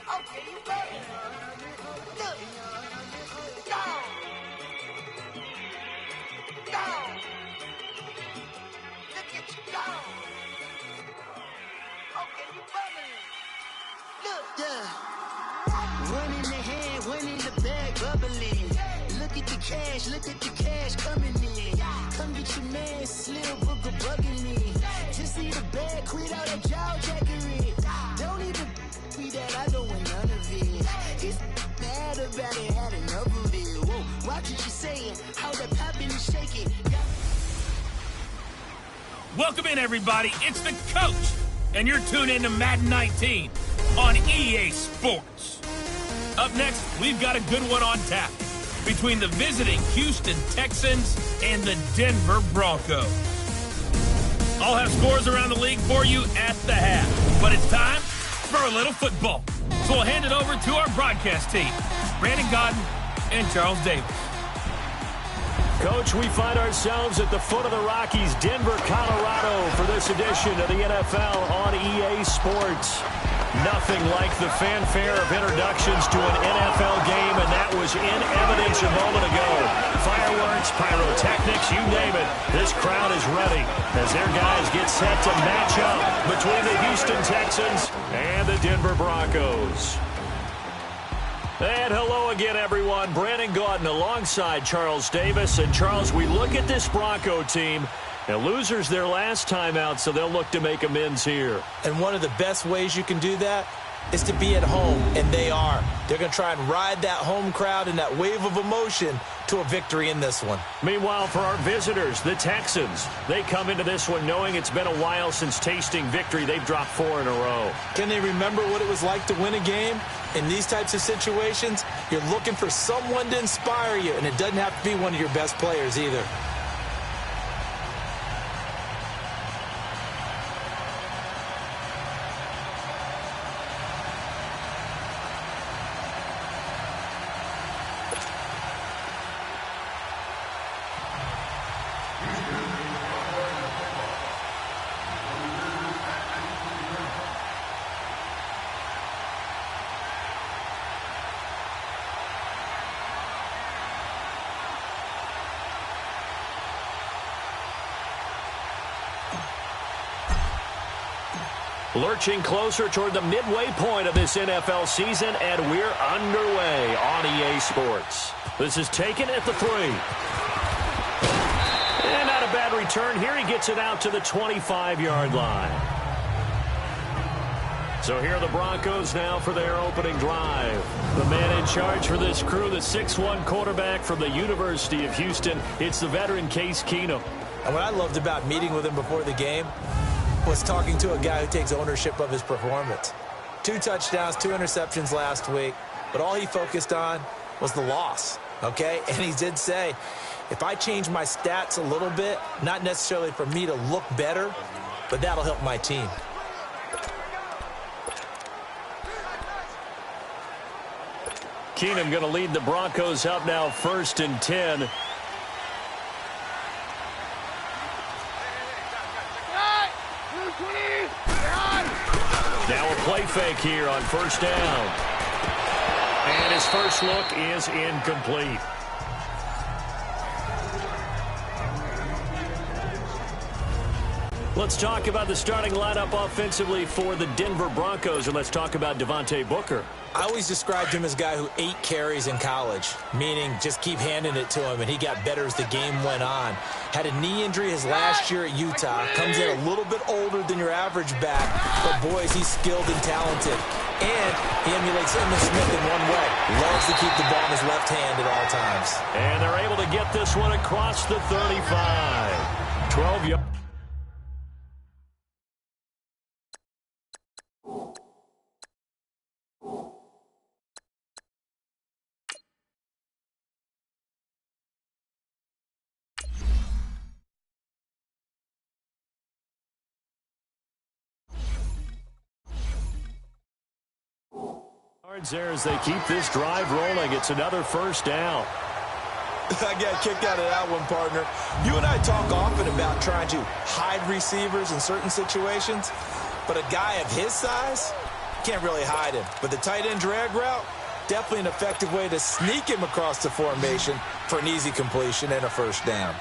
Okay, you ready? Look. Down. Down. Look at you down. Okay, you ready? Look. Yeah. One in the hand, one in the bag, bubbling. Look at the cash coming in. Come get your man, Slim Booker bugging me. Just need a bag, quit all that jaw jackery. Don't even be that, I don't want none of it. He's mad about it, had enough of it. Whoa, watch what you're saying, how that poppin' and shaking. Welcome in, everybody. It's the coach, and you're tuned in to Madden 19 on EA Sports. Up next, we've got a good one on tap between the visiting Houston Texans and the Denver Broncos. I'll have scores around the league for you at the half, but it's time for a little football. So we'll hand it over to our broadcast team, Brandon Godden and Charles Davis. Coach, we find ourselves at the foot of the Rockies, Denver, Colorado, for this edition of the NFL on EA Sports. Nothing like the fanfare of introductions to an NFL game, and that was in evidence a moment ago. Fireworks, pyrotechnics, you name it. This crowd is ready as their guys get set to match up between the Houston Texans and the Denver Broncos. And hello again, everyone. Brandon Gaudin alongside Charles Davis. And, Charles, we look at this Bronco team. And losers their last time out, so they'll look to make amends here. And one of the best ways you can do that is to be at home, and they are. They're going to try and ride that home crowd and that wave of emotion to a victory in this one. Meanwhile, for our visitors, the Texans, they come into this one knowing it's been a while since tasting victory. They've dropped 4 in a row. Can they remember what it was like to win a game? In these types of situations, you're looking for someone to inspire you, and it doesn't have to be one of your best players either. Lurching closer toward the midway point of this NFL season, and we're underway on EA Sports. This is taken at the 3. And not a bad return here. He gets it out to the 25-yard line. So here are the Broncos now for their opening drive. The man in charge for this crew, the 6'1 quarterback from the University of Houston. It's the veteran Case Keenum. And what I loved about meeting with him before the game was talking to a guy who takes ownership of his performance. 2 touchdowns, 2 interceptions last week, but all he focused on was the loss, okay? And he did say, if I change my stats a little bit, not necessarily for me to look better, but that'll help my team. Keenum going to lead the Broncos up now 1st and 10. Now a play fake here on 1st down. And his first look is incomplete. Let's talk about the starting lineup offensively for the Denver Broncos, and let's talk about Devontae Booker. I always described him as a guy who ate carries in college, meaning just keep handing it to him, and he got better as the game went on. Had a knee injury his last year at Utah. Comes in a little bit older than your average back, but boy, is he skilled and talented. And he emulates Emmitt Smith in one way. Loves to keep the ball in his left hand at all times. And they're able to get this one across the 35. 12 yards. There as they keep this drive rolling. It's another 1st down. I got kicked out of that one, partner. You and I talk often about trying to hide receivers in certain situations, but a guy of his size, can't really hide him. But the tight end drag route, definitely an effective way to sneak him across the formation for an easy completion and a first down.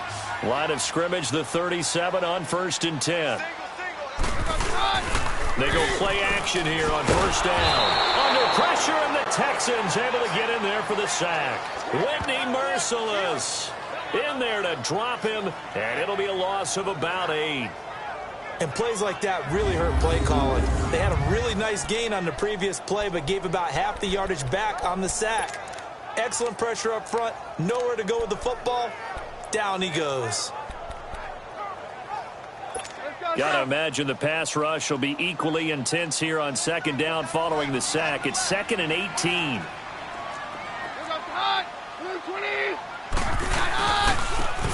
Line of scrimmage, the 37 on 1st and 10. They go play action here on first down. Under pressure, and the Texans able to get in there for the sack. Whitney merciless in there to drop him, and it'll be a loss of about 8. And plays like that really hurt play calling. They had a really nice gain on the previous play, but gave about half the yardage back on the sack. Excellent pressure up front. Nowhere to go with the football. Down he goes. Got to imagine the pass rush will be equally intense here on 2nd down following the sack. It's 2nd and 18.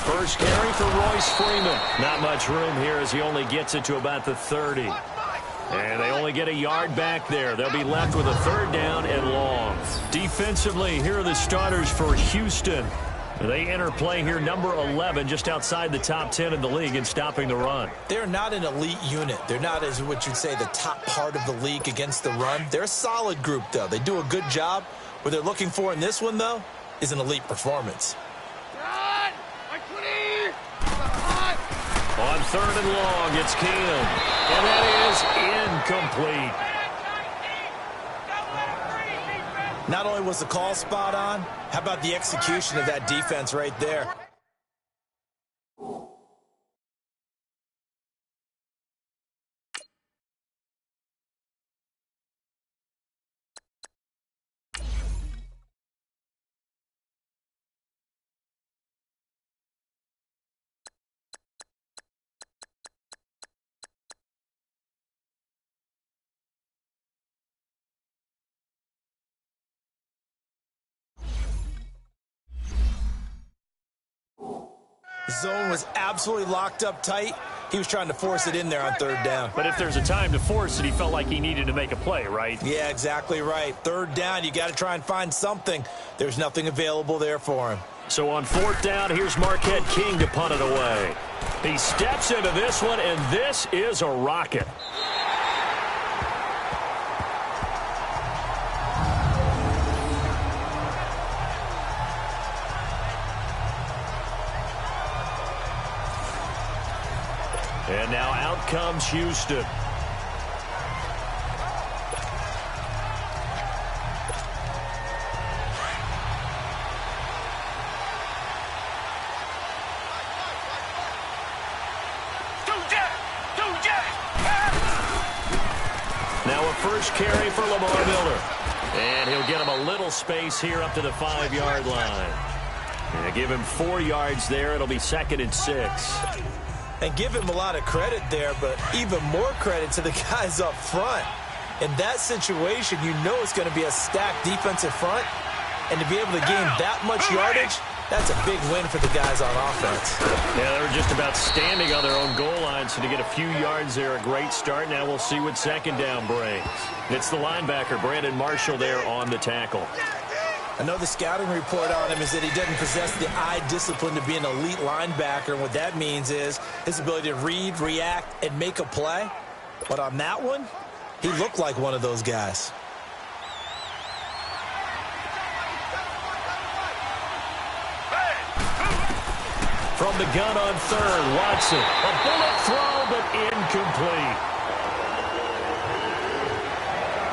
First carry for Royce Freeman. Not much room here as he only gets it to about the 30. And they only get a yard back there. They'll be left with a 3rd down and long. Defensively, here are the starters for Houston. They enter play here number 11, just outside the top 10 in the league in stopping the run. They're not an elite unit. They're not, as what you'd say, the top part of the league against the run. They're a solid group, though. They do a good job. What they're looking for in this one, though, is an elite performance. On 3rd and long, it's Keenum. And that is incomplete. Not only was the call spot on, how about the execution of that defense right there? Zone was absolutely locked up tight. He was trying to force it in there on 3rd down. But if there's a time to force it, he felt like he needed to make a play, right? Yeah, exactly right. 3rd down, you got to try and find something. There's nothing available there for him. So on 4th down, here's Marquette King to punt it away. He steps into this one, and this is a rocket. And now out comes Houston. Now a first carry for Lamar Miller. And he'll get him a little space here up to the 5-yard line. And give him 4 yards there. It'll be 2nd and 6. And give him a lot of credit there, but even more credit to the guys up front. In that situation, you know it's going to be a stacked defensive front. And to be able to gain that much yardage, that's a big win for the guys on offense. Yeah, they were just about standing on their own goal line, so to get a few yards there, a great start. Now we'll see what 2nd down brings. It's the linebacker, Brandon Marshall, there on the tackle. I know the scouting report on him is that he doesn't possess the eye discipline to be an elite linebacker. And what that means is his ability to read, react, and make a play. But on that one, he looked like one of those guys. From the gun on 3rd, Watson. A bullet throw, but incomplete.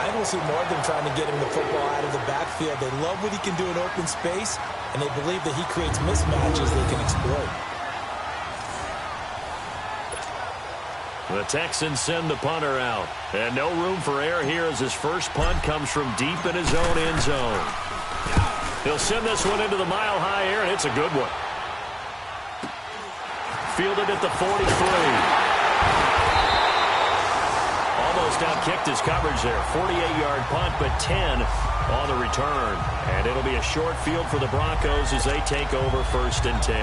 I will see more of them trying to get him the football out of the backfield. They love what he can do in open space, and they believe that he creates mismatches they can exploit. The Texans send the punter out. And no room for error here as his first punt comes from deep in his own end zone. He'll send this one into the mile-high air, and it's a good one. Fielded at the 43. Almost out-kicked his coverage there. 48-yard punt, but 10 on the return. And it'll be a short field for the Broncos as they take over 1st and 10.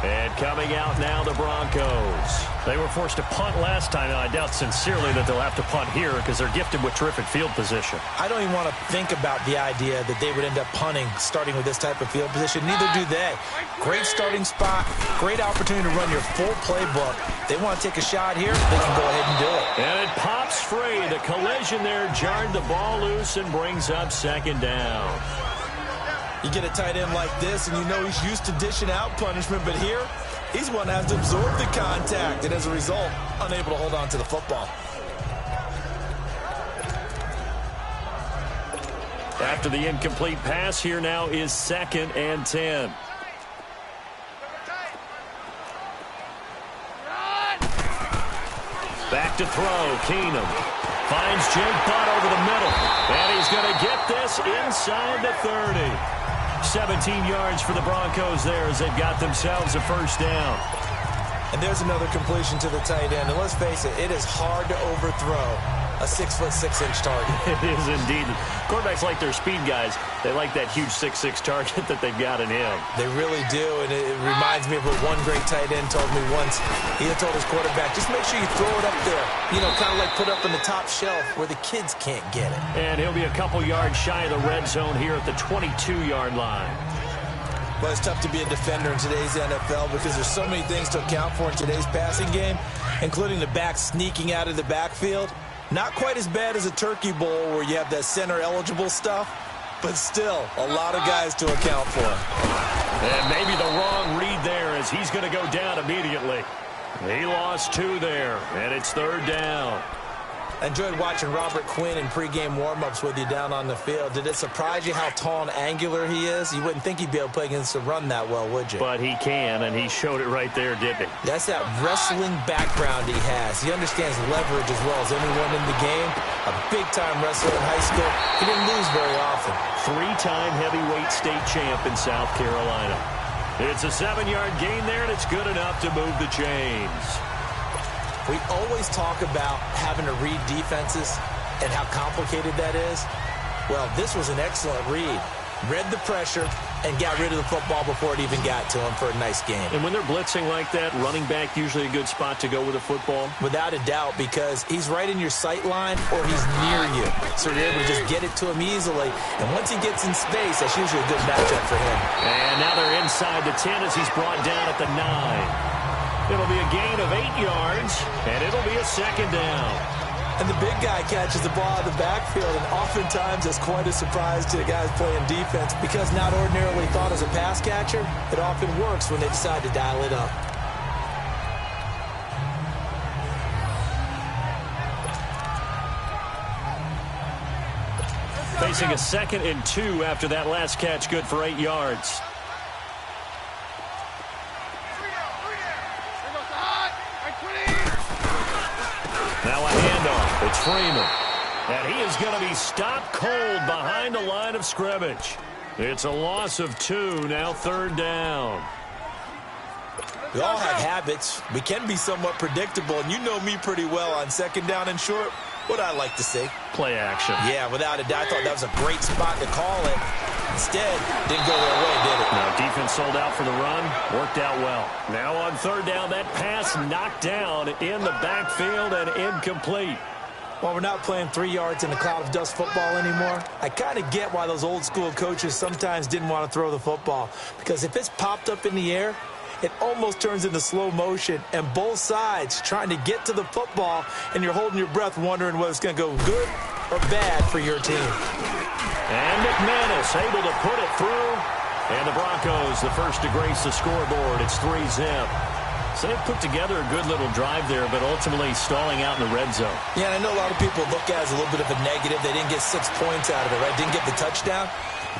And coming out now, the Broncos. They were forced to punt last time, and I doubt sincerely that they'll have to punt here because they're gifted with terrific field position. I don't even want to think about the idea that they would end up punting starting with this type of field position. Neither do they. Great starting spot, great opportunity to run your full playbook. They want to take a shot here, they can go ahead and do it. And it pops free. The collision there jarred the ball loose and brings up second down. You get a tight end like this, and you know he's used to dishing out punishment, but here, he's one that has to absorb the contact, and as a result, unable to hold on to the football. After the incomplete pass, here now is 2nd and 10. Back to throw, Keenum. Finds Jake Butt over the middle, and he's going to get this inside the 30. 17 yards for the Broncos there as they've got themselves a first down. And there's another completion to the tight end. And let's face it, it is hard to overthrow a 6'6" target. It is indeed. Quarterbacks like their speed guys. They like that huge 6'6" target that they've got in him. They really do, and it reminds me of what one great tight end told me once. He had told his quarterback, just make sure you throw it up there. You know, kind of like put up on the top shelf where the kids can't get it. And he'll be a couple yards shy of the red zone here at the 22-yard line. But it's tough to be a defender in today's NFL because there's so many things to account for in today's passing game, including the back sneaking out of the backfield. Not quite as bad as a turkey bowl where you have that center-eligible stuff, but still a lot of guys to account for. And maybe the wrong read there as he's going to go down immediately. He lost 2 there, and it's 3rd down. I enjoyed watching Robert Quinn in pregame warm-ups with you down on the field. Did it surprise you how tall and angular he is? You wouldn't think he'd be able to play against the run that well, would you? But he can, and he showed it right there, didn't he? That's that wrestling background he has. He understands leverage as well as anyone in the game. A big-time wrestler in high school. He didn't lose very often. 3-time heavyweight state champ in South Carolina. It's a 7-yard gain there, and it's good enough to move the chains. We always talk about having to read defenses and how complicated that is. Well, this was an excellent read. Read the pressure and got rid of the football before it even got to him for a nice game. And when they're blitzing like that, running back usually a good spot to go with a football? Without a doubt, because he's right in your sight line or he's near you. So you're able to just get it to him easily. And once he gets in space, that's usually a good matchup for him. And now they're inside the 10 as he's brought down at the 9. It'll be a gain of 8 yards, and it'll be a 2nd down. And the big guy catches the ball out of the backfield, and oftentimes it's quite a surprise to the guys playing defense because not ordinarily thought as a pass catcher, it often works when they decide to dial it up. Facing a 2nd and 2 after that last catch, good for 8 yards. Now a handoff. It's Freeman. And he is going to be stopped cold behind the line of scrimmage. It's a loss of 2, now 3rd down. We all have habits. We can be somewhat predictable, and you know me pretty well on 2nd down and short. What I like to see. Play action. Yeah, without a doubt. I thought that was a great spot to call it. Instead, didn't go their way, did it? Now, defense sold out for the run. Worked out well. Now on 3rd down, that pass knocked down in the backfield and incomplete. Well, we're not playing 3 yards in a cloud of dust football anymore. I kind of get why those old school coaches sometimes didn't want to throw the football. Because if it's popped up in the air, it almost turns into slow motion, and both sides trying to get to the football, and you're holding your breath wondering whether it's going to go good or bad for your team. And McManus able to put it through, and the Broncos the first to grace the scoreboard. It's 3-zip. So they put together a good little drive there, but ultimately stalling out in the red zone. Yeah, and I know a lot of people look at it as a little bit of a negative. They didn't get 6 points out of it, right? Didn't get the touchdown.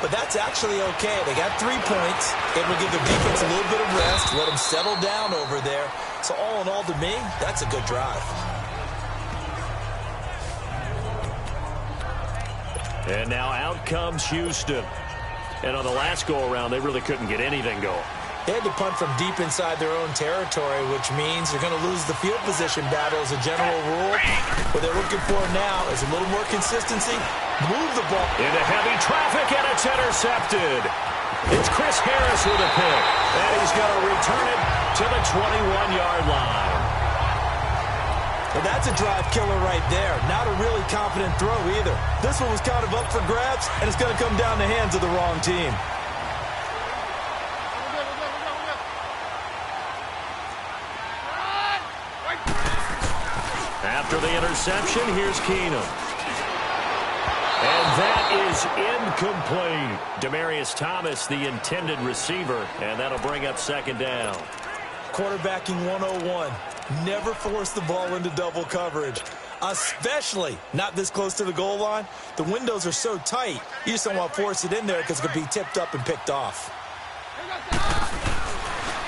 But that's actually okay. They got 3 points. Able to give their defense a little bit of rest, let them settle down over there. So all in all, to me, that's a good drive. And now out comes Houston. And on the last go-around, they really couldn't get anything going. They had to punt from deep inside their own territory, which means they're going to lose the field position battle as a general rule. What they're looking for now is a little more consistency. Move the ball. Into heavy traffic, and it's intercepted. It's Chris Harris with a pick. And he's going to return it to the 21-yard line. Well, that's a drive killer right there. Not a really confident throw either. This one was kind of up for grabs, and it's going to come down the hands of the wrong team. After the interception, here's Keenum. And that is incomplete. Demaryius Thomas, the intended receiver, and that'll bring up second down. Quarterbacking 101. Never force the ball into double coverage, especially not this close to the goal line. The windows are so tight, you just don't want to force it in there because it could be tipped up and picked off.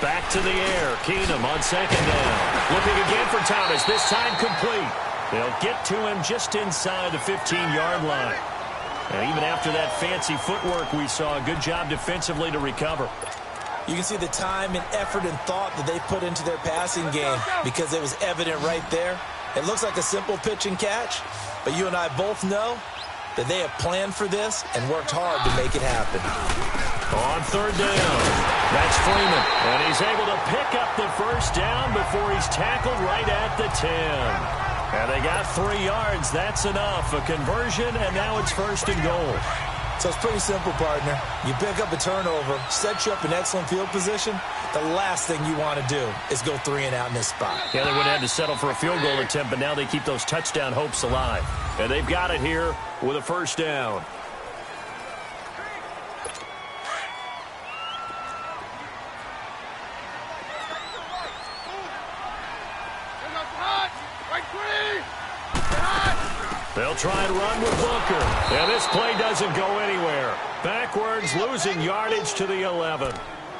Back to the air. Keenum on second down. Looking again for Thomas, this time complete. They'll get to him just inside the 15-yard line. And even after that fancy footwork we saw, a good job defensively to recover. You can see the time and effort and thought that they put into their passing game because it was evident right there. It looks like a simple pitch and catch, but you and I both know that they have planned for this and worked hard to make it happen. On third down, that's Freeman, and he's able to pick up the first down before he's tackled right at the 10. And they got 3 yards. That's enough. A conversion, and now it's first and goal. So it's pretty simple, partner. You pick up a turnover, set you up in excellent field position. The last thing you want to do is go 3 and out in this spot. Yeah, they would have had to settle for a field goal attempt, but now they keep those touchdown hopes alive. And they've got it here with a first down. They'll try and run with Booker. And this play doesn't go anywhere. Backwards, losing yardage to the 11.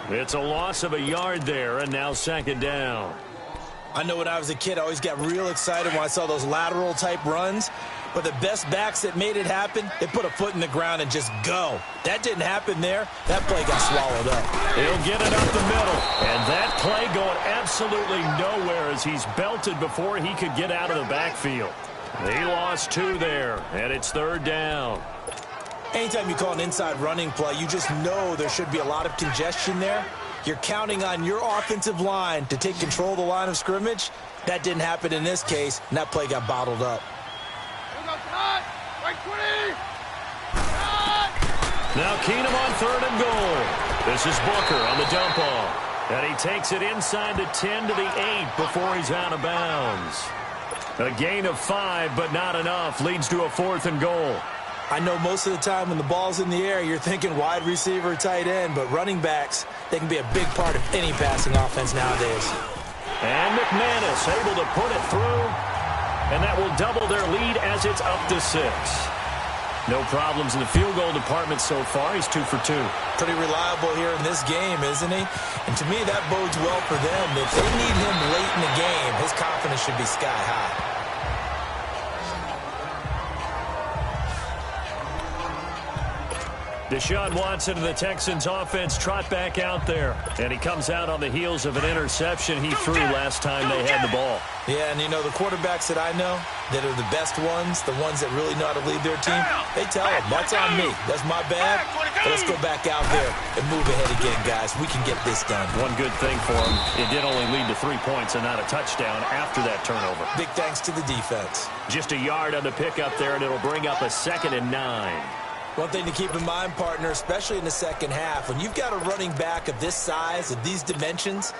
It's a loss of a yard there, and now second down. I know when I was a kid, I always got real excited when I saw those lateral-type runs. But the best backs that made it happen, they put a foot in the ground and just go. That didn't happen there. That play got swallowed up. He'll get it up the middle. And that play going absolutely nowhere as he's belted before he could get out of the backfield. He lost 2 there, and it's third down. Anytime you call an inside running play, you just know there should be a lot of congestion there. You're counting on your offensive line to take control of the line of scrimmage. That didn't happen in this case, and that play got bottled up. Now Keenum on third and goal. This is Booker on the dump off. And he takes it inside the 10 to the 8 before he's out of bounds. A gain of 5, but not enough. Leads to a 4th and goal. I know most of the time when the ball's in the air, you're thinking wide receiver, tight end, but running backs, they can be a big part of any passing offense nowadays. And McManus able to put it through, and that will double their lead as it's up to 6. No problems in the field goal department so far. He's 2 for 2. Pretty reliable here in this game, isn't he? And to me, that bodes well for them. If they need him late in the game, his confidence should be sky high. Deshaun Watson of the Texans offense trot back out there. And he comes out on the heels of an interception he threw last time they had the ball. Yeah, and you know, the quarterbacks that I know that are the best ones, the ones that really know how to lead their team, they tell them, that's on me. That's my bad. But let's go back out there and move ahead again, guys. We can get this done. One good thing for him, it did only lead to 3 points and not a touchdown after that turnover. Big thanks to the defense. Just a yard on the pickup there, and it'll bring up a 2nd and 9. One thing to keep in mind, partner, especially in the second half, when you've got a running back of this size, of these dimensions,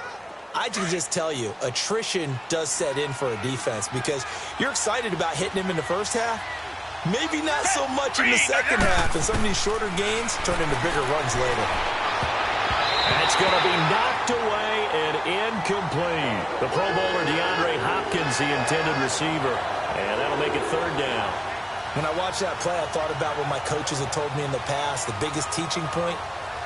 I can just tell you, attrition does set in for a defense because you're excited about hitting him in the first half. Maybe not so much in the second half, and some of these shorter gains turn into bigger runs later. That's going to be knocked away and incomplete. The Pro Bowler DeAndre Hopkins, the intended receiver, and that'll make it third down. When I watched that play, I thought about what my coaches had told me in the past. The biggest teaching point,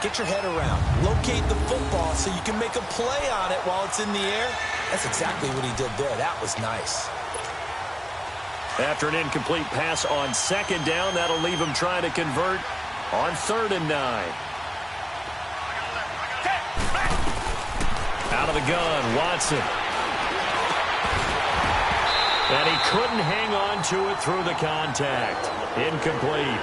get your head around. Locate the football so you can make a play on it while it's in the air. That's exactly what he did there. That was nice. After an incomplete pass on second down, that'll leave him trying to convert on 3rd and 9. Out of the gun, Watson. And he couldn't hang on to it through the contact. Incomplete.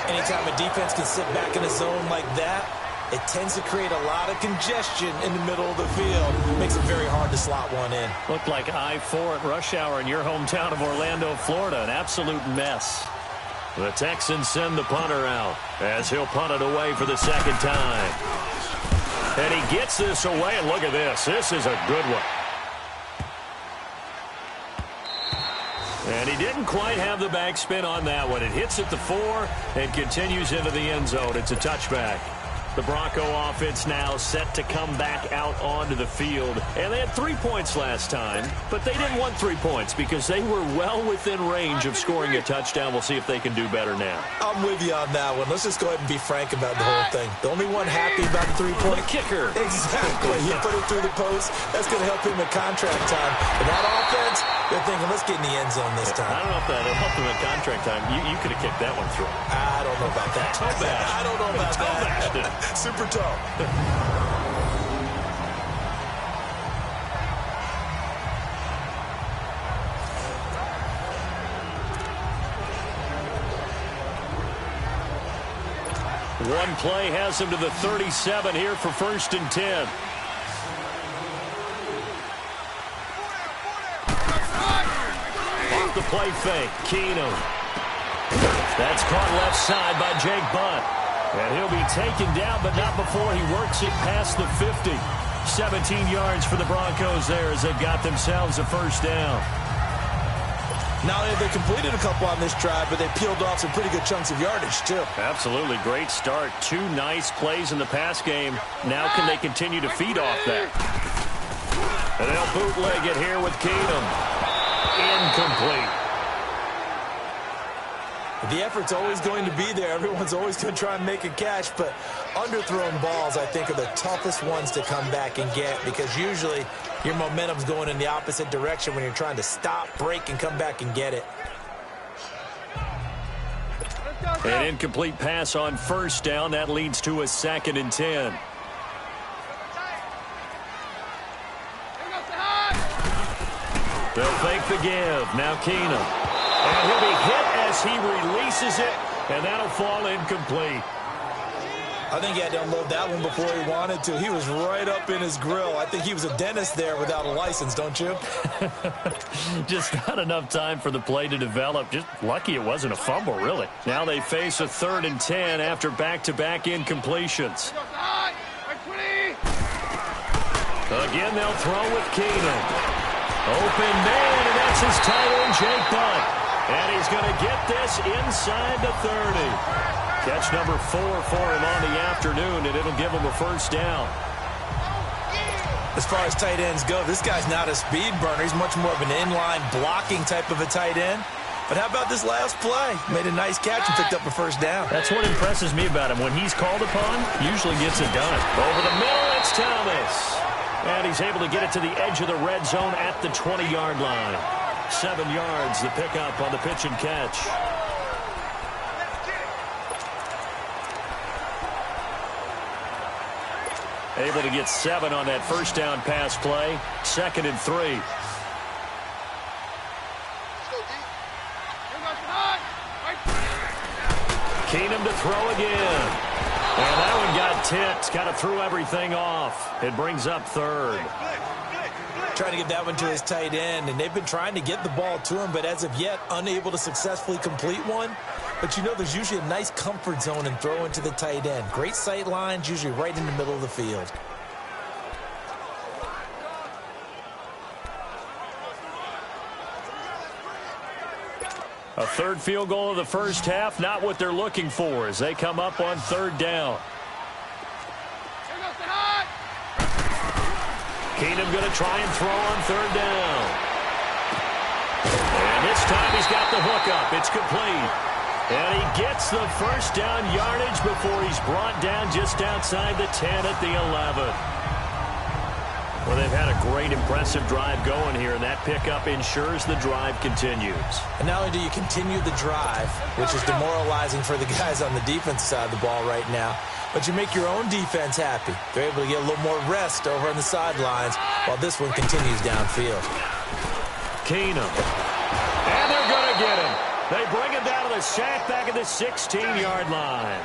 Anytime a defense can sit back in a zone like that, it tends to create a lot of congestion in the middle of the field. It makes it very hard to slot one in. Looked like I-4 at rush hour in your hometown of Orlando, Florida. An absolute mess. The Texans send the punter out as he'll punt it away for the second time. And he gets this away, and look at this. This is a good one. And he didn't quite have the backspin on that one. It hits at the 4 and continues into the end zone. It's a touchback. The Bronco offense now set to come back out onto the field. And they had 3 points last time, but they didn't want 3 points because they were well within range of scoring a touchdown. We'll see if they can do better now. I'm with you on that one. Let's just go ahead and be frank about the whole thing. The only one happy about the 3-point. The kicker. Exactly. He put it through the post. That's going to help him in contract time. But that offense, they're thinking, let's get in the end zone this time. I don't know if that helped him in contract time. You could have kicked that one through. I don't know about that. Toe bash. I don't know about that. Super toe. One play has him to the 37 here for 1st and 10. Off the play fake, Keenum. That's caught left side by Jake Butt. And he'll be taken down, but not before he works it past the 50. 17 yards for the Broncos there as they've got themselves a first down. Not only have they completed a couple on this drive, but they peeled off some pretty good chunks of yardage, too. Absolutely. Great start. 2 nice plays in the pass game. Now can they continue to feed off that? And they'll bootleg it here with Keenum. Incomplete. The effort's always going to be there. Everyone's always going to try and make a catch, but underthrown balls, I think, are the toughest ones to come back and get because usually your momentum's going in the opposite direction when you're trying to stop, break, and come back and get it. An incomplete pass on first down. That leads to a 2nd and 10. They'll fake the give. Now Keenum. And he'll be hit as he releases it, and that'll fall incomplete. I think he had to unload that one before he wanted to. He was right up in his grill. I think he was a dentist there without a license, don't you? Just not enough time for the play to develop. Just lucky it wasn't a fumble, really. Now they face a 3rd and 10 after back-to-back incompletions. Again, they'll throw with Keenum. Open man, and that's his tight end, Jake Butt. And he's going to get this inside the 30. Catch number 4 for him on the afternoon, and it'll give him a first down. As far as tight ends go, this guy's not a speed burner. He's much more of an inline blocking type of a tight end. But how about this last play? Made a nice catch and picked up a first down. That's what impresses me about him. When he's called upon, usually gets it done. Over the middle, it's Thomas. And he's able to get it to the edge of the red zone at the 20-yard line. 7 yards, the pickup on the pitch and catch. Able to get 7 on that first down pass play. 2nd and 3. Keenum to throw again. And that one got tipped. Kind of threw everything off. It brings up 3rd. Trying to get that one to his tight end, and they've been trying to get the ball to him, but as of yet, unable to successfully complete one. But you know there's usually a nice comfort zone in throwing to the tight end. Great sight lines, usually right in the middle of the field. A 3rd field goal of the first half, not what they're looking for as they come up on 3rd down. Keenum going to try and throw on 3rd down. And this time he's got the hook up. It's complete. And he gets the first down yardage before he's brought down just outside the 10 at the 11. Well, they've had a great, impressive drive going here, and that pickup ensures the drive continues. And not only do you continue the drive, which is demoralizing for the guys on the defensive side of the ball right now, but you make your own defense happy. They're able to get a little more rest over on the sidelines while this one continues downfield. Keenum. And they're going to get him. They bring him down to with a sack back at the 16-yard line.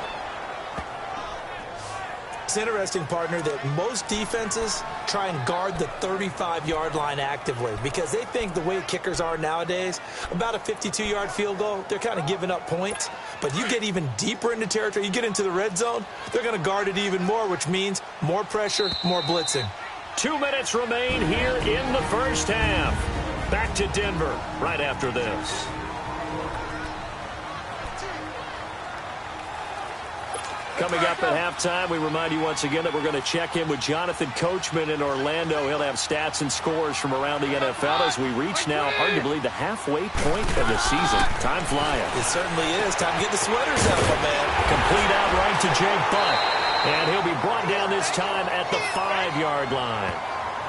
It's interesting, partner, that most defenses try and guard the 35-yard line actively because they think the way kickers are nowadays, about a 52-yard field goal, they're kind of giving up points. But you get even deeper into territory, you get into the red zone, they're going to guard it even more, which means more pressure, more blitzing. 2 minutes remain here in the first half. Back to Denver right after this. Coming up at halftime, we remind you once again that we're going to check in with Jonathan Coachman in Orlando. He'll have stats and scores from around the NFL as we reach now, hard to believe, the halfway point of the season. Time flying. It certainly is. Time to get the sweaters out, my man. Complete out right to Jake Butt. And he'll be brought down this time at the 5-yard line.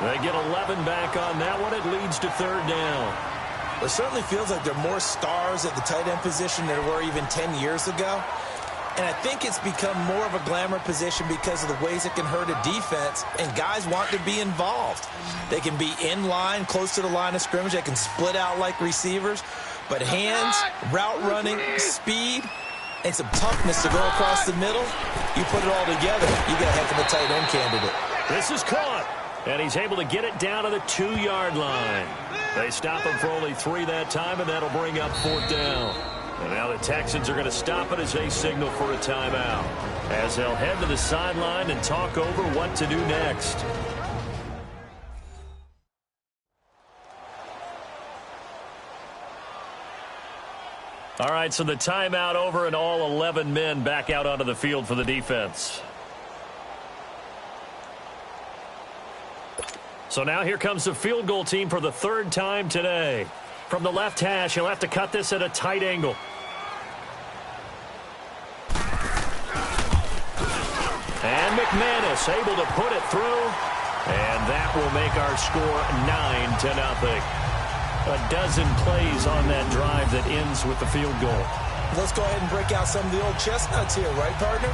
They get 11 back on that one. It leads to third down. It certainly feels like there are more stars at the tight end position than there were even 10 years ago. And I think it's become more of a glamour position because of the ways it can hurt a defense, and guys want to be involved. They can be in line, close to the line of scrimmage. They can split out like receivers. But hands, route running, speed, and some toughness to go across the middle, you put it all together, you got a heck of a tight end candidate. This is caught, and he's able to get it down to the 2-yard line. They stop him for only 3 that time, and that'll bring up fourth down. And now the Texans are going to stop it as they signal for a timeout, as they'll head to the sideline and talk over what to do next. All right, so the timeout over and all 11 men back out onto the field for the defense. So now here comes the field goal team for the 3rd time today. From the left hash, he'll have to cut this at a tight angle. And McManus able to put it through. And that will make our score 9-0. A dozen plays on that drive that ends with the field goal. Let's go ahead and break out some of the old chestnuts here, right, partner?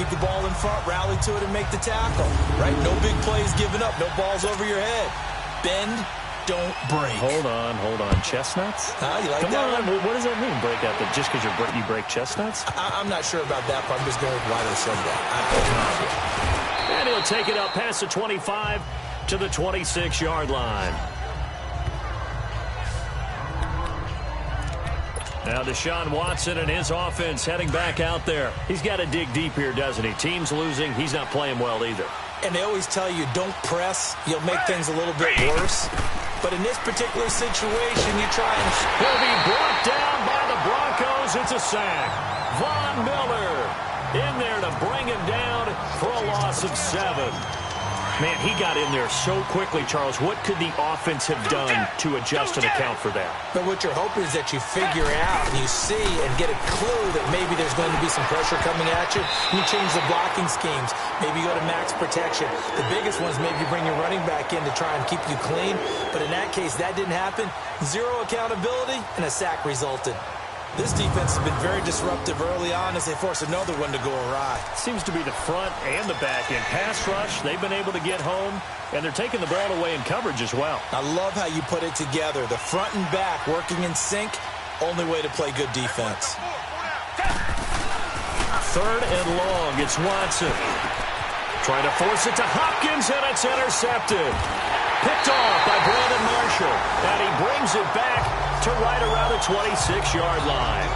Keep the ball in front, rally to it, and make the tackle, right? No big plays given up, no balls over your head. Bend, don't break. Hold on. Chestnuts? You like Come that on, one? what does that mean, break out? Just because you break chestnuts? I'm not sure about that, but I'm just going with why they said that. And he'll take it up past the 25 to the 26-yard line. Now Deshaun Watson and his offense heading back out there. He's got to dig deep here, doesn't he? Team's losing. He's not playing well either. And they always tell you, don't press. You'll make things a little bit worse. But in this particular situation, you try and... He'll be brought down by the Broncos. It's a sack. Von Miller in there to bring him down for a loss of 7. Man, he got in there so quickly, Charles. What could the offense have done to adjust and account for that? But what you're hoping is that you figure out and you see and get a clue that maybe there's going to be some pressure coming at you. And you change the blocking schemes. Maybe you go to max protection. The biggest one is maybe you bring your running back in to try and keep you clean. But in that case, that didn't happen. 0 accountability, and a sack resulted. This defense has been very disruptive early on as they force another one to go awry. Seems to be the front and the back end. Pass rush, they've been able to get home, and they're taking the ball away in coverage as well. I love how you put it together. The front and back working in sync, only way to play good defense. 3rd and long, it's Watson. Trying to force it to Hopkins, and it's intercepted. Picked off by Brandon Marshall, and he brings it back to right around the 26-yard line.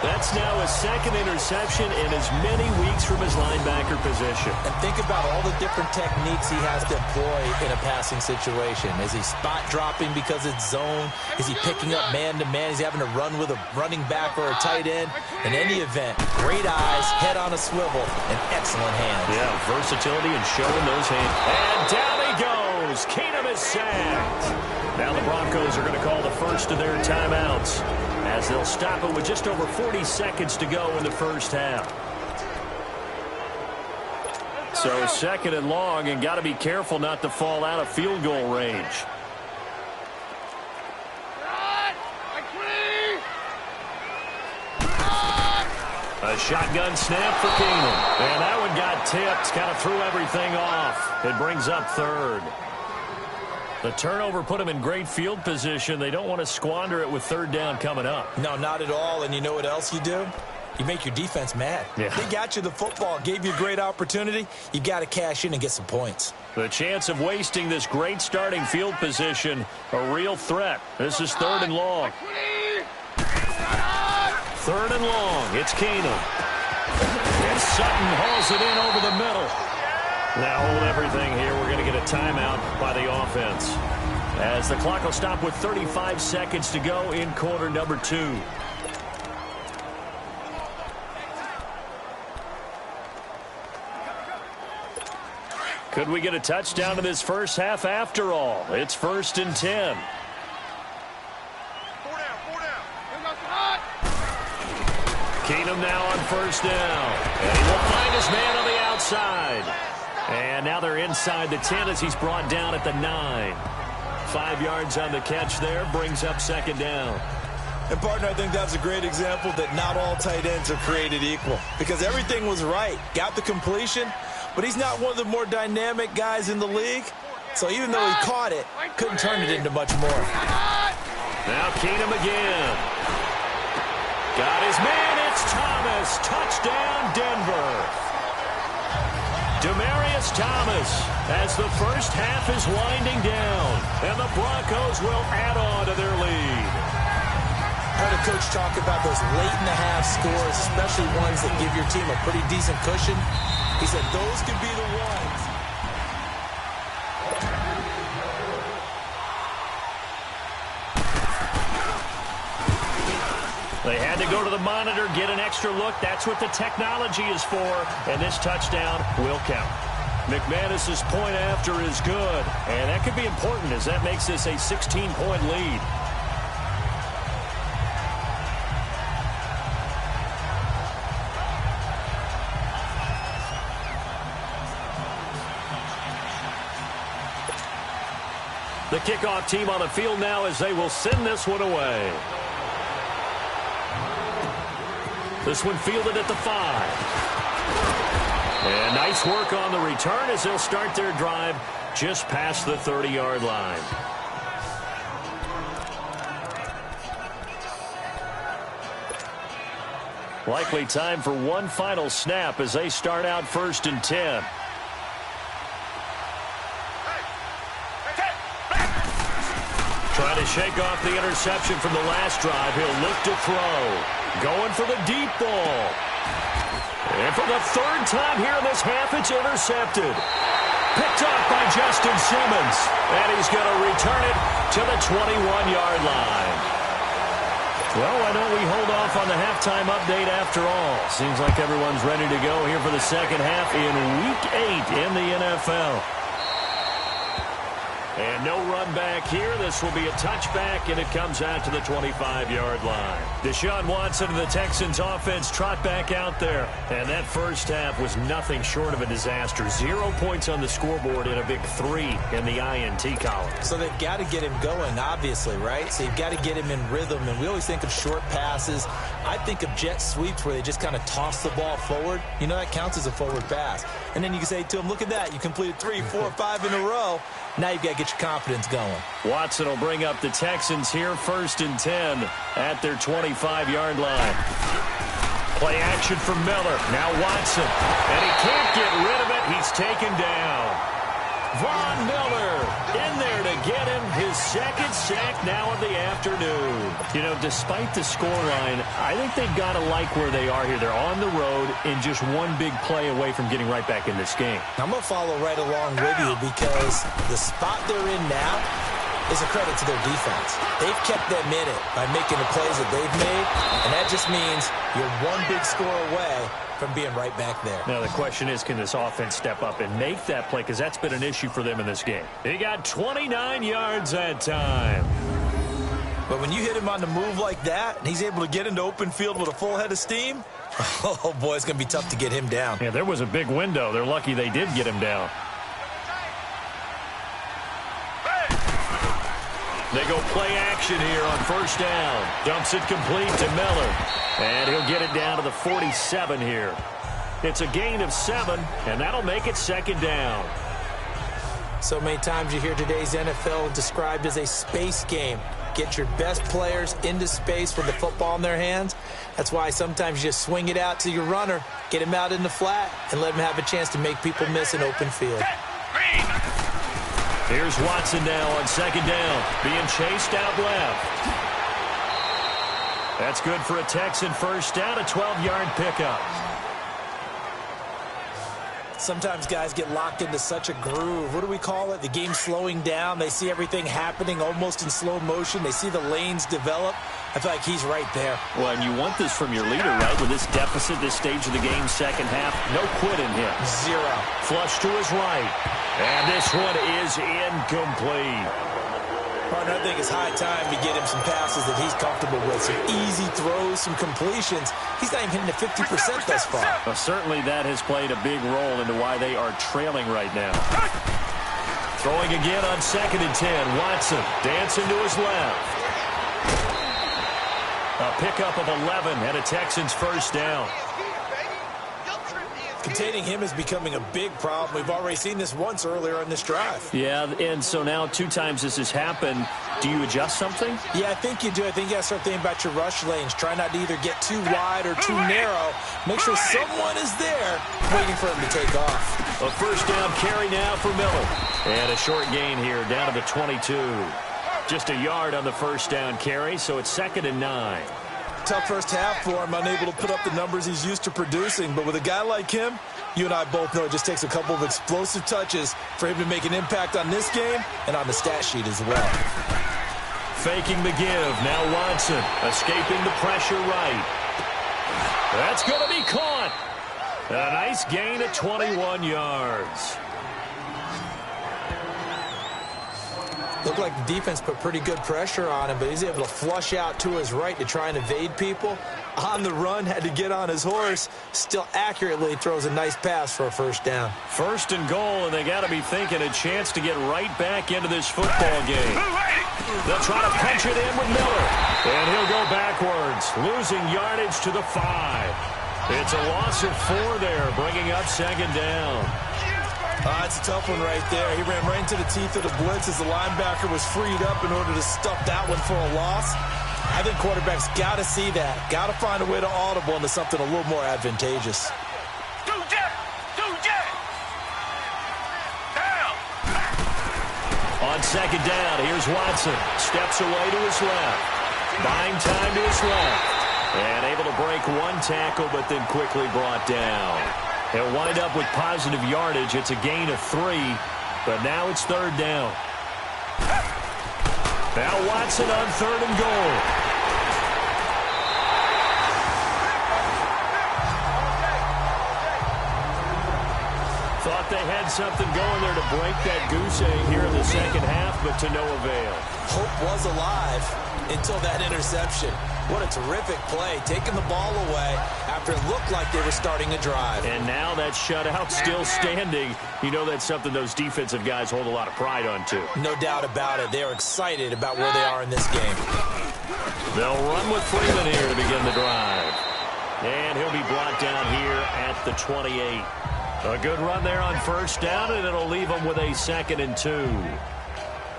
That's now a 2nd interception in as many weeks from his linebacker position. And think about all the different techniques he has to employ in a passing situation. Is he spot dropping because it's zone? Is he picking up man-to-man? Is he having to run with a running back or a tight end? In any event, great eyes, head on a swivel, and excellent hands. Yeah, versatility and showing those hands. And down he goes. Keenum is sacked. Now the Broncos are going to call the first of their timeouts as they'll stop it with just over 40 seconds to go in the first half. So 2nd and long, and got to be careful not to fall out of field goal range. A shotgun snap for Keenum. And that one got tipped, kind of threw everything off. It brings up 3rd. The turnover put them in great field position. They don't want to squander it with third down coming up. No, not at all. And you know what else you do? You make your defense mad. Yeah. They got you the football, gave you a great opportunity. You got to cash in and get some points. The chance of wasting this great starting field position, a real threat. This is 3rd and long. 3rd and long. It's Keenum. And Sutton hauls it in over the middle. Now hold everything here. We're going to get a timeout by the offense, as the clock will stop with 35 seconds to go in quarter number 2. Could we get a touchdown in this first half after all? It's 1st and 10. Keenum now on 1st down. And he will find his man on the outside. And now they're inside the 10 as he's brought down at the 9. 5 yards on the catch there, brings up 2nd down. And, partner, I think that's a great example that not all tight ends are created equal, because everything was right. Got the completion, but he's not one of the more dynamic guys in the league. So even though he caught it, couldn't turn it into much more. Now Keenum again. Got his man. It's Thomas. Touchdown, Denver. Demaryius Thomas, as the first half is winding down, and the Broncos will add on to their lead. I heard a coach talk about those late-in-the-half scores, especially ones that give your team a pretty decent cushion. He said those could be the ones. They had to go to the monitor, get an extra look. That's what the technology is for, and this touchdown will count. McManus's point after is good, and that could be important as that makes this a 16-point lead. The kickoff team on the field now as they will send this one away. This one fielded at the 5. And nice work on the return as they'll start their drive just past the 30-yard line. Likely time for one final snap as they start out 1st and 10. Trying to shake off the interception from the last drive. He'll look to throw. Going for the deep ball. And for the 3rd time here in this half, it's intercepted. Picked up by Justin Simmons. And he's going to return it to the 21-yard line. Well, why don't we hold off on the halftime update after all? Seems like everyone's ready to go here for the second half in Week 8 in the NFL. And no run back here. This will be a touchback, and it comes out to the 25-yard line. Deshaun Watson and the Texans offense trot back out there. And that first half was nothing short of a disaster. 0 points on the scoreboard and a big 3 in the INT column. So they've got to get him going, obviously, right? So you've got to get him in rhythm. And we always think of short passes. I think of jet sweeps where they just kind of toss the ball forward. You know, that counts as a forward pass. And then you can say to him, look at that. You completed 3, 4, 5 in a row. Now you've got to get your confidence going. Watson will bring up the Texans here 1st and 10 at their 25-yard line. Play action for Miller. Now Watson. And he can't get rid of it. He's taken down. Von Miller in there to get him his 2nd sack now of the afternoon. You know, despite the scoreline, I think they've got to like where they are here. They're on the road and just one big play away from getting right back in this game. I'm going to follow right along with you because the spot they're in now is a credit to their defense. They've kept them in it by making the plays that they've made, and that just means you're one big score away from being right back there. Now the question is, can this offense step up and make that play? Because that's been an issue for them in this game. He got 29 yards that time. But when you hit him on the move like that, and he's able to get into open field with a full head of steam, oh boy, it's going to be tough to get him down. Yeah, there was a big window. They're lucky they did get him down. They go play action here on 1st down. Dumps it complete to Miller. And he'll get it down to the 47 here. It's a gain of 7, and that'll make it 2nd down. So many times you hear today's NFL described as a space game. Get your best players into space with the football in their hands. That's why sometimes you just swing it out to your runner, get him out in the flat, and let him have a chance to make people miss an open field. Here's Watson now on second down, being chased out left. That's good for a Texan first down, a 12-yard pickup. Sometimes guys get locked into such a groove. What do we call it? The game slowing down. They see everything happening almost in slow motion. They see the lanes develop. I feel like he's right there. Well, and you want this from your leader, right? With this deficit, this stage of the game, second half, no quitting him. Zero. Flush to his right. And this one is incomplete. Partner, I think it's high time to get him some passes that he's comfortable with. Some easy throws, some completions. He's not even hitting the 50% thus far. Well, certainly that has played a big role into why they are trailing right now. Throwing again on second and 10. Watson dancing to his left. A pickup of 11 and a Texans first down. Containing him is becoming a big problem. We've already seen this once earlier on this drive. Yeah, and so now 2 times this has happened. Do you adjust something? Yeah, I think you do. I think you got to start thinking about your rush lanes. Try not to either get too wide or too narrow. Make sure someone is there waiting for him to take off. A first down carry now for Miller. And a short gain here down to the 22. Just a yard on the first down carry, so it's second and 9. Tough first half for him, unable to put up the numbers he's used to producing. But with a guy like him, you and I both know it just takes a couple of explosive touches for him to make an impact on this game and on the stat sheet as well. Faking the give. Now Watson escaping the pressure right. That's going to be caught. A nice gain of 21 yards. Looked like the defense put pretty good pressure on him, but he's able to flush out to his right to try and evade people. On the run, had to get on his horse. Still accurately throws a nice pass for a first down. First and goal, and they got to be thinking a chance to get right back into this football game. They'll try to punch it in with Miller. And he'll go backwards, losing yardage to the 5. It's a loss of 4 there, bringing up second down. It's a tough one right there. He ran right into the teeth of the blitz as the linebacker was freed up in order to stuff that one for a loss. I think quarterbacks got to see that. Got to find a way to audible into something a little more advantageous. On second down, here's Watson. Steps away to his left. Buying time to his left. And able to break one tackle, but then quickly brought down. He'll wind up with positive yardage. It's a gain of 3, but now it's third down. Now Watson on third and goal. Thought they had something going there to break that goose egg here in the second half, but to no avail. Hope was alive until that interception. What a terrific play, taking the ball away after it looked like they were starting a drive. And now that shutout still standing. You know that's something those defensive guys hold a lot of pride on, too. No doubt about it. They are excited about where they are in this game. They'll run with Freeman here to begin the drive. And he'll be brought down here at the 28. A good run there on first down, and it'll leave them with a second and 2.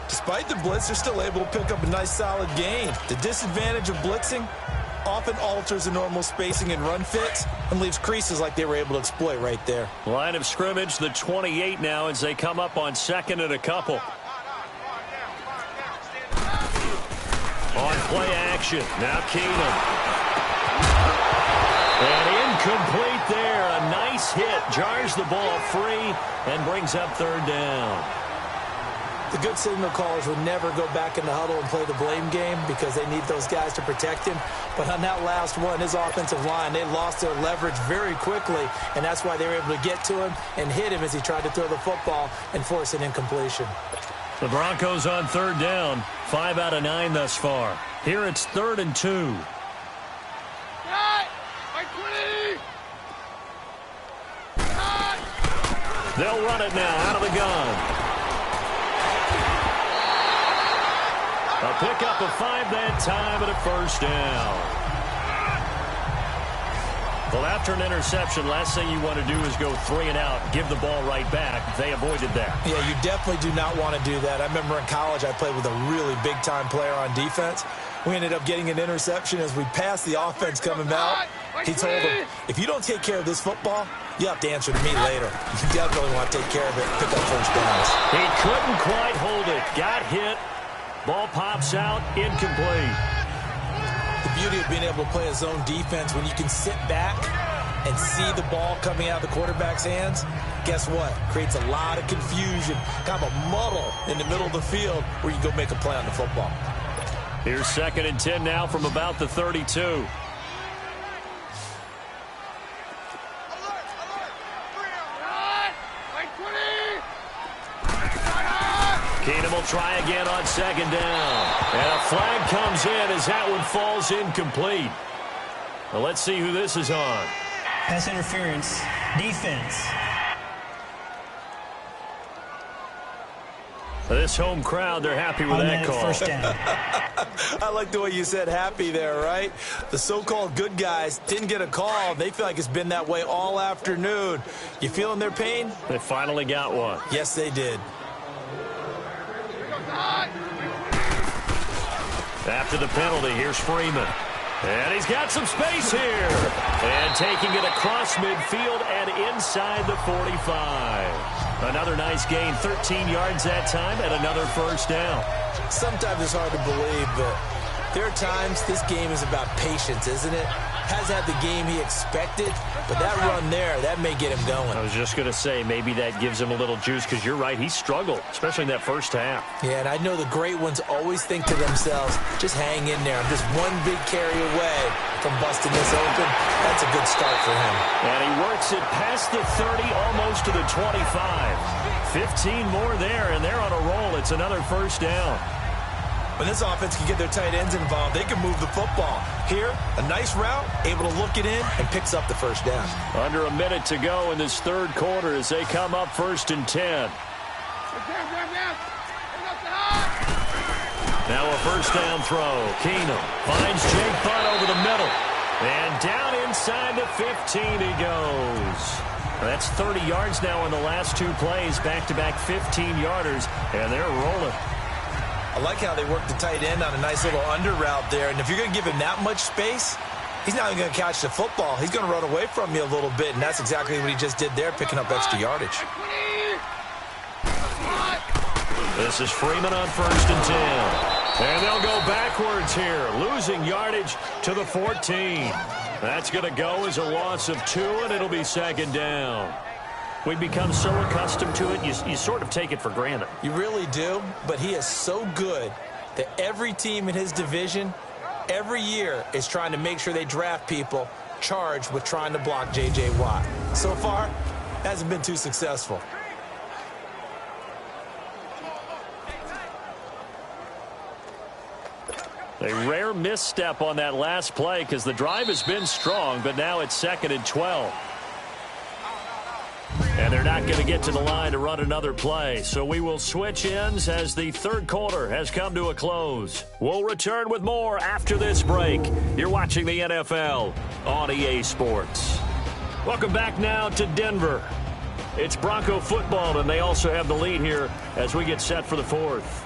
Despite the blitz, they're still able to pick up a nice solid gain. The disadvantage of blitzing often alters the normal spacing and run fits and leaves creases like they were able to exploit right there. Line of scrimmage, the 28 now as they come up on second and a couple. On play action, now Keenum. And incomplete there. A nice hit, jars the ball free and brings up third down. The good signal callers would never go back in the huddle and play the blame game because they need those guys to protect him. But on that last one, his offensive line, they lost their leverage very quickly, and that's why they were able to get to him and hit him as he tried to throw the football and force an incompletion. The Broncos on third down, 5 out of 9 thus far. Here it's third and 2. They'll run it now out of the gun. A pickup of 5 that time and a first down. Well, after an interception, last thing you want to do is go 3 and out, give the ball right back. They avoided that. Yeah, you definitely do not want to do that. I remember in college I played with a really big-time player on defense. We ended up getting an interception as we passed the offense coming out. He told him, if you don't take care of this football, you have to answer to me later. You definitely want to take care of it and pick up first downs. He couldn't quite hold it. Got hit. Ball pops out. Incomplete. The beauty of being able to play a zone defense when you can sit back and see the ball coming out of the quarterback's hands, guess what? Creates a lot of confusion, kind of a muddle in the middle of the field where you go make a play on the football. Here's 2nd and 10 now from about the 32. Keenum will try again on 2nd down. And a flag comes in as that one falls incomplete. Well, let's see who this is on. Pass interference. Defense. This home crowd, they're happy with that call. First down. I like the way you said happy there, right? The so-called good guys didn't get a call. They feel like it's been that way all afternoon. You feeling their pain? They finally got one. Yes, they did. After the penalty, here's Freeman. And he's got some space here. And taking it across midfield and inside the 45. Another nice gain, 13 yards that time, and another first down. Sometimes it's hard to believe, but there are times this game is about patience, isn't it? Hasn't had the game he expected, but that run there, that may get him going. I was just going to say, maybe that gives him a little juice, because you're right, he struggled, especially in that first half. Yeah, and I know the great ones always think to themselves, just hang in there. I'm just one big carry away from busting this open. That's a good start for him. And he works it past the 30, almost to the 25. 15 more there, and they're on a roll. It's another first down. When this offense can get their tight ends involved, they can move the football. Here, a nice route, able to look it in, and picks up the first down. Under a minute to go in this third quarter as they come up 1st and 10. Now a first down throw. Keenum finds Jake Butt over the middle. And down inside the 15 he goes. That's 30 yards now in the last 2 plays. Back-to-back 15-yarders, and they're rolling. I like how they work the tight end on a nice little under route there. And if you're going to give him that much space, he's not even going to catch the football. He's going to run away from you a little bit, and that's exactly what he just did there, picking up extra yardage. This is Freeman on 1st and 10. And they'll go backwards here, losing yardage to the 14. That's going to go as a loss of 2, and it'll be 2nd down. We've become so accustomed to it, you sort of take it for granted. You really do, but he is so good that every team in his division, every year, is trying to make sure they draft people charged with trying to block J.J. Watt. So far, hasn't been too successful. A rare misstep on that last play because the drive has been strong, but now it's 2nd and 12. And they're not going to get to the line to run another play. So we will switch ends as the third quarter has come to a close. We'll return with more after this break. You're watching the NFL on EA Sports. Welcome back now to Denver. It's Bronco football, and they also have the lead here as we get set for the fourth.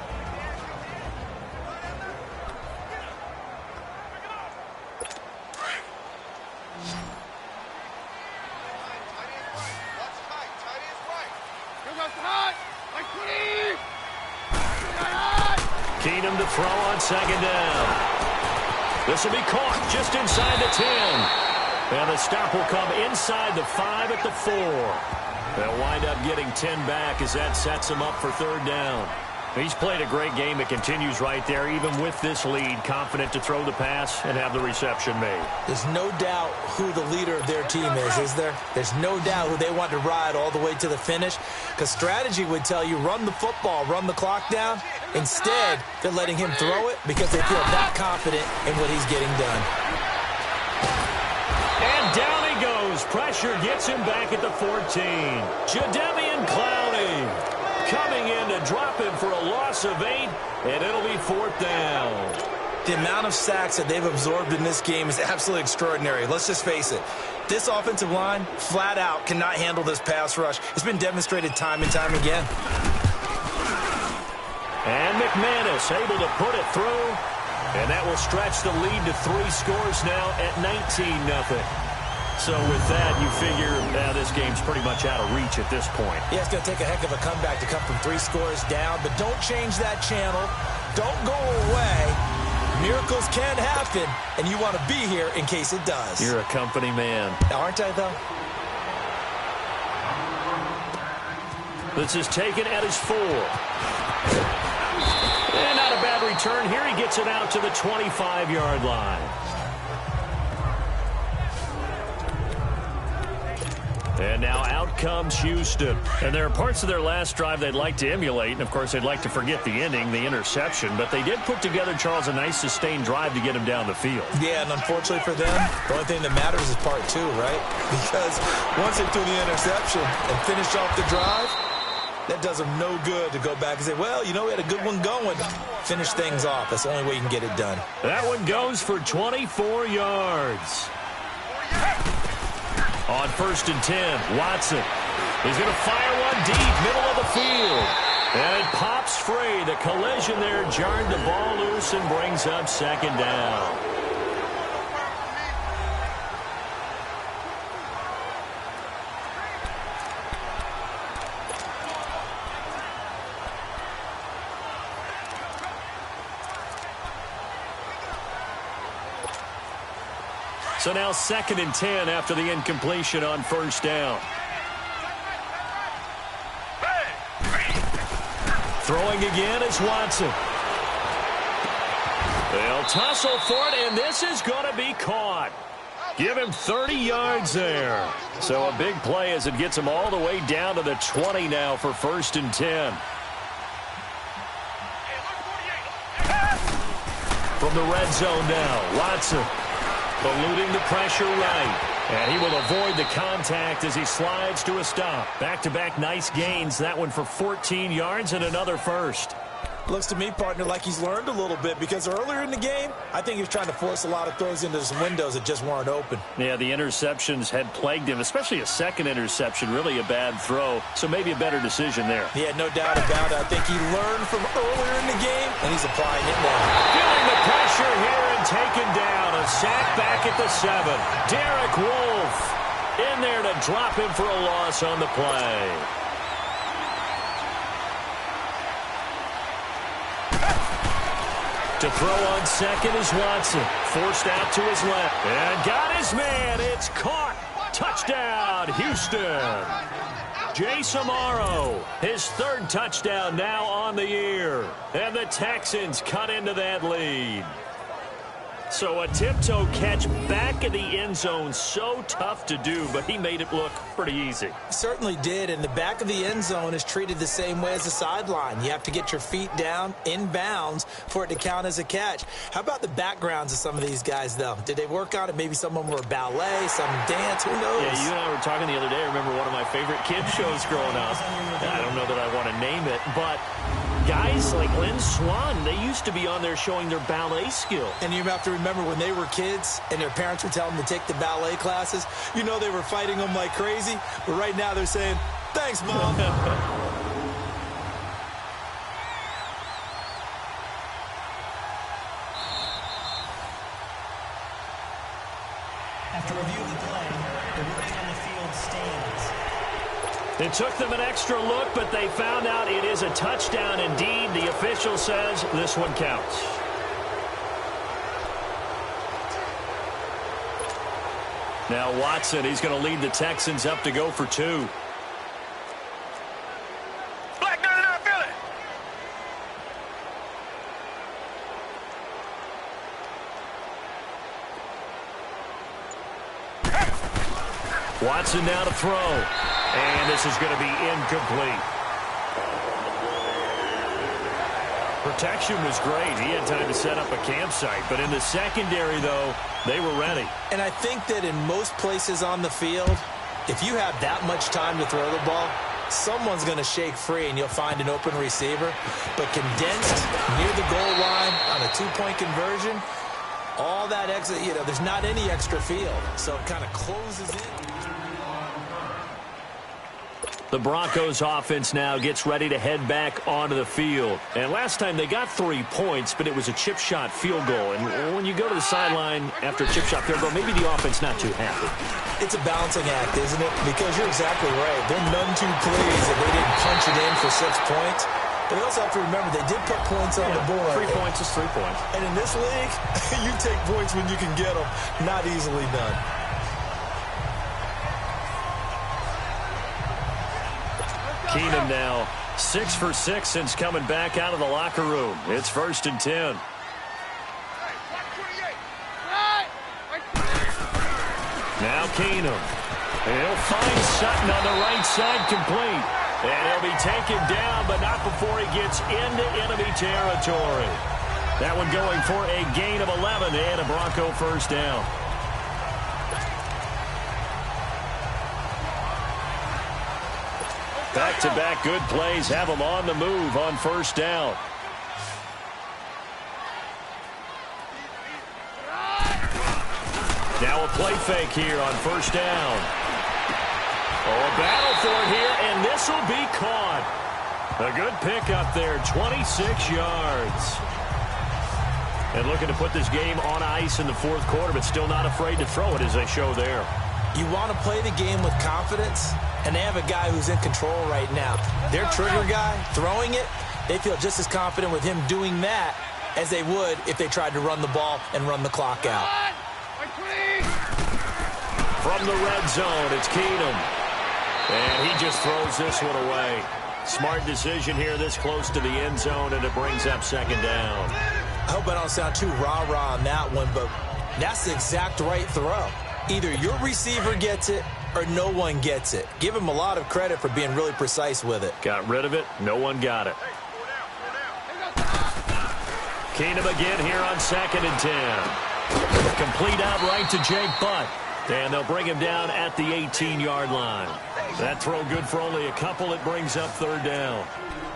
Keenum to throw on 2nd down. This will be caught just inside the 10. And the stop will come inside the 5 at the 4. They'll wind up getting 10 back as that sets them up for 3rd down. He's played a great game. It continues right there, even with this lead, confident to throw the pass and have the reception made. There's no doubt who the leader of their team is there? There's no doubt who they want to ride all the way to the finish, because strategy would tell you run the football, run the clock down. Instead, they're letting him throw it because they feel that confident in what he's getting done. And down he goes. Pressure gets him back at the 14. Jadeveon Clowney coming in to drop him for a loss of 8, and it'll be 4th down. The amount of sacks that they've absorbed in this game is absolutely extraordinary. Let's just face it. This offensive line, flat out, cannot handle this pass rush. It's been demonstrated time and time again. And McManus able to put it through. And that will stretch the lead to 3 scores now at 19-0. So with that, you figure this game's pretty much out of reach at this point. Yeah, it's going to take a heck of a comeback to come from 3 scores down. But don't change that channel. Don't go away. Miracles can happen, and you want to be here in case it does. You're a company man. Aren't I, though? This is taken at his 4. And not a bad return here. He gets it out to the 25-yard line. And now out comes Houston. And there are parts of their last drive they'd like to emulate. And, of course, they'd like to forget the ending, the interception. But they did put together, Charles, a nice sustained drive to get him down the field. Yeah, and unfortunately for them, the only thing that matters is part 2, right? Because once they threw the interception and finished off the drive, that does them no good to go back and say, well, you know, we had a good one going. Finish things off. That's the only way you can get it done. That one goes for 24 yards. On 1st and 10, Watson. He's going to fire one deep, middle of the field. And it pops free. The collision there jarred the ball loose and brings up 2nd down. So now 2nd and 10 after the incompletion on 1st down. Throwing again is Watson. They'll tussle for it, and this is going to be caught. Give him 30 yards there. So a big play as it gets him all the way down to the 20 now for 1st and 10. From the red zone now, Watson. Eluding the pressure right. And he will avoid the contact as he slides to a stop. Back-to-back nice gains. That one for 14 yards and another first. Looks to me, partner, like he's learned a little bit because earlier in the game, I think he was trying to force a lot of throws into some windows that just weren't open. Yeah, the interceptions had plagued him, especially a second interception, really a bad throw. So maybe a better decision there. Yeah, no doubt about it. I think he learned from earlier in the game, and he's applying it now. Feeling the pressure here and taken down. A sack back at the 7. Derek Wolfe in there to drop him for a loss on the play. To throw on 2nd is Watson. Forced out to his left. And got his man. It's caught. Touchdown, Houston. Jace Amaro, his 3rd touchdown now on the year. And the Texans cut into that lead. So a tiptoe catch back in the end zone, so tough to do, but he made it look pretty easy. Certainly did, and the back of the end zone is treated the same way as the sideline. You have to get your feet down in bounds for it to count as a catch. How about the backgrounds of some of these guys, though? Did they work on it? Maybe some of them were ballet, some dance, who knows? Yeah, you and I were talking the other day. I remember one of my favorite kids shows growing up. I don't know that I want to name it, but guys like Lynn Swan, they used to be on there showing their ballet skill. And you have to remember when they were kids and their parents would tell them to take the ballet classes, you know they were fighting them like crazy. But right now they're saying, thanks, Mom. After review of the play, the ruling on the field stands. It took them an extra look, but they found out it is a touchdown indeed. The official says this one counts. Now Watson, he's going to lead the Texans up to go for 2. Watson now to throw. And this is going to be incomplete. Protection was great. He had time to set up a campsite. But in the secondary, though, they were ready. And I think that in most places on the field, if you have that much time to throw the ball, someone's going to shake free and you'll find an open receiver. But condensed near the goal line on a 2-point conversion, all that extra, there's not any extra field. So it kind of closes in. The Broncos offense now gets ready to head back onto the field. And last time they got 3 points, but it was a chip shot field goal. And when you go to the sideline after a chip shot field goal, maybe the offense not too happy. It's a balancing act, isn't it? Because you're exactly right. They're none too pleased that they didn't punch it in for 6 points. But they also have to remember they did put points on the board. 3 points is 3 points. And in this league, you take points when you can get them. Not easily done. Keenum now 6 for 6 since coming back out of the locker room. It's 1st and 10. Now Keenum. He'll find Sutton on the right side complete. And he'll be taken down, but not before he gets into enemy territory. That one going for a gain of 11 and a Bronco first down. Back-to-back good plays have them on the move on first down. Now a play fake here on first down. Oh, a battle for it here, and this will be caught. A good pick up there, 26 yards. And looking to put this game on ice in the 4th quarter, but still not afraid to throw it as they show there. You want to play the game with confidence, and they have a guy who's in control right now. Their trigger guy, throwing it, they feel just as confident with him doing that as they would if they tried to run the ball and run the clock out. From the red zone, it's Keenum. And he just throws this one away. Smart decision here this close to the end zone, and it brings up 2nd down. I hope I don't sound too rah-rah on that one, but that's the exact right throw. Either your receiver gets it or no one gets it. Give him a lot of credit for being really precise with it. Got rid of it. No one got it. Keenum again here on 2nd and 10. Complete out right to Jake Butt. And they'll bring him down at the 18-yard line. That throw good for only a couple. It brings up 3rd down.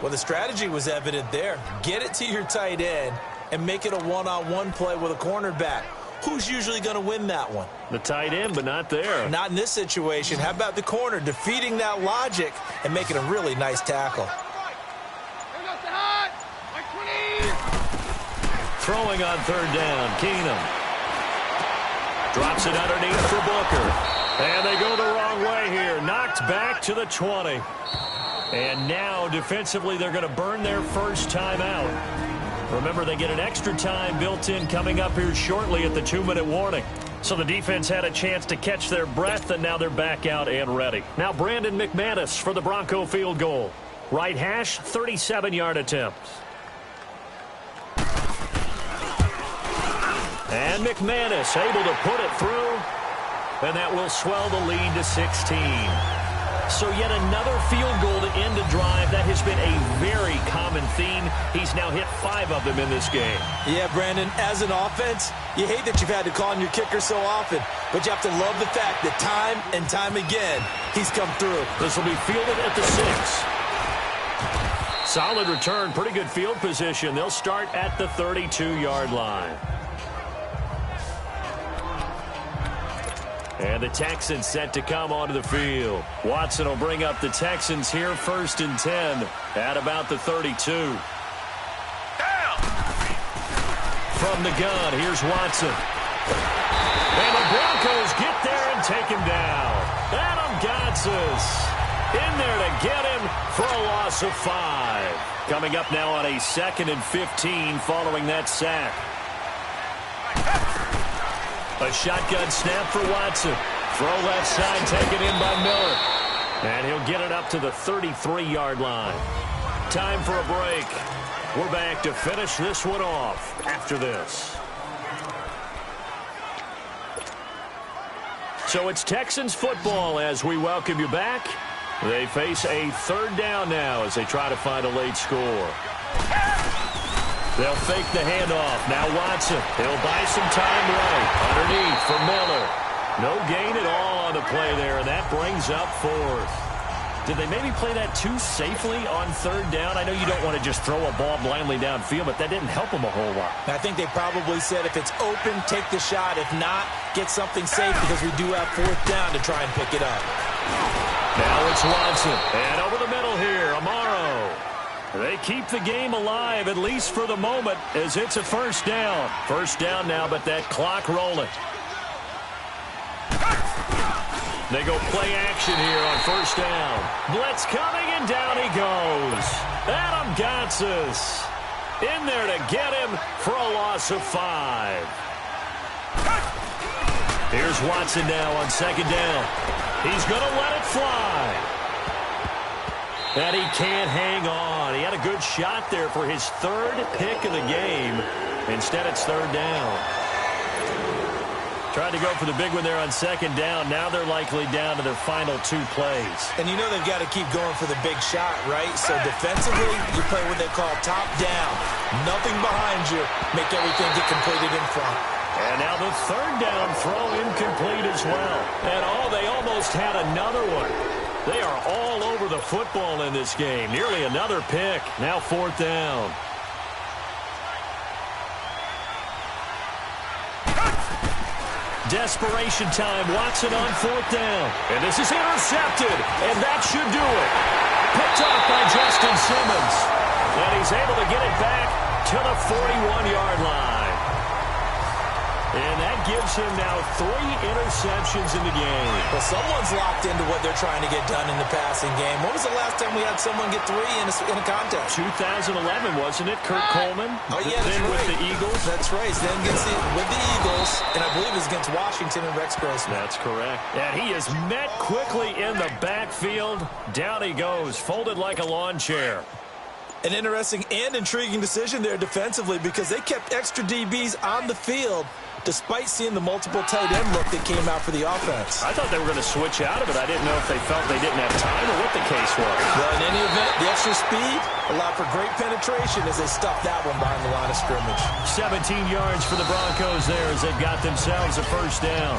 Well, the strategy was evident there. Get it to your tight end and make it a one-on-one play with a cornerback. Who's usually going to win that one? The tight end, but not there. Not in this situation. How about the corner defeating that logic and making a really nice tackle? Throwing on 3rd down, Keenum. Drops it underneath for Booker. And they go the wrong way here. Knocked back to the 20. And now, defensively, they're going to burn their first time out. Remember, they get an extra time built in coming up here shortly at the 2-minute warning. So the defense had a chance to catch their breath, and now they're back out and ready. Now Brandon McManus for the Bronco field goal. Right hash, 37-yard attempt. And McManus able to put it through, and that will swell the lead to 16. So yet another field goal to end a drive. That has been a very common theme. He's now hit 5 of them in this game. Yeah, Brandon, as an offense, you hate that you've had to call on your kicker so often, but you have to love the fact that time and time again, he's come through. This will be fielded at the 6. Solid return, pretty good field position. They'll start at the 32-yard line. And the Texans set to come onto the field. Watson will bring up the Texans here 1st and 10 at about the 32. Down. From the gun, here's Watson. And the Broncos get there and take him down. Adam Gotsis in there to get him for a loss of 5. Coming up now on a 2nd and 15 following that sack. A shotgun snap for Watson. Throw left side taken in by Miller. And he'll get it up to the 33-yard line. Time for a break. We're back to finish this one off after this. So it's Texans football as we welcome you back. They face a 3rd down now as they try to find a late score. They'll fake the handoff. Now Watson. He'll buy some time right. Underneath for Miller. No gain at all on the play there, and that brings up 4th. Did they maybe play that too safely on third down? I know you don't want to just throw a ball blindly downfield, but that didn't help them a whole lot. I think they probably said if it's open, take the shot. If not, get something safe because we do have fourth down to try and pick it up. Now it's Watson. And over the middle here, Amaro. They keep the game alive, at least for the moment, as it's a first down. First down now, but that clock rolling. They go play action here on first down. Blitz coming, and down he goes. Adam Gotsis in there to get him for a loss of 5. Here's Watson now on second down. He's going to let it fly. And he can't hang on. He had a good shot there for his third pick of the game. Instead, it's third down. Tried to go for the big one there on second down. Now they're likely down to their final 2 plays. And you know they've got to keep going for the big shot, right? So defensively, you play what they call top down. Nothing behind you. Make everything get completed in front. And now the third down throw incomplete as well. And they almost had another one. They are all over the football in this game. Nearly another pick. Now fourth down. Desperation time. Watson on fourth down. And this is intercepted. And that should do it. Picked off by Justin Simmons. And he's able to get it back to the 41-yard line. And that gives him now 3 interceptions in the game. Well, someone's locked into what they're trying to get done in the passing game. When was the last time we had someone get 3 in a contest? 2011, wasn't it? Kurt Coleman? Oh, yeah, that's then right. with the Eagles. That's right. Then with the Eagles, and I believe it was against Washington and Rex Grossman. That's correct. And he is met quickly in the backfield. Down he goes, folded like a lawn chair. An interesting and intriguing decision there defensively because they kept extra DBs on the field despite seeing the multiple tight end look that came out for the offense. I thought they were going to switch out of it. I didn't know if they felt they didn't have time or what the case was. Well, in any event, the extra speed allowed for great penetration as they stuffed that one behind the line of scrimmage. 17 yards for the Broncos there as they've got themselves a first down.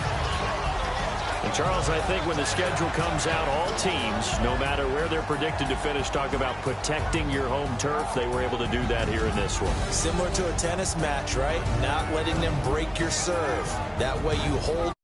And Charles, I think when the schedule comes out, all teams, no matter where they're predicted to finish, talk about protecting your home turf. They were able to do that here in this one. Similar to a tennis match, right? Not letting them break your serve. That way you hold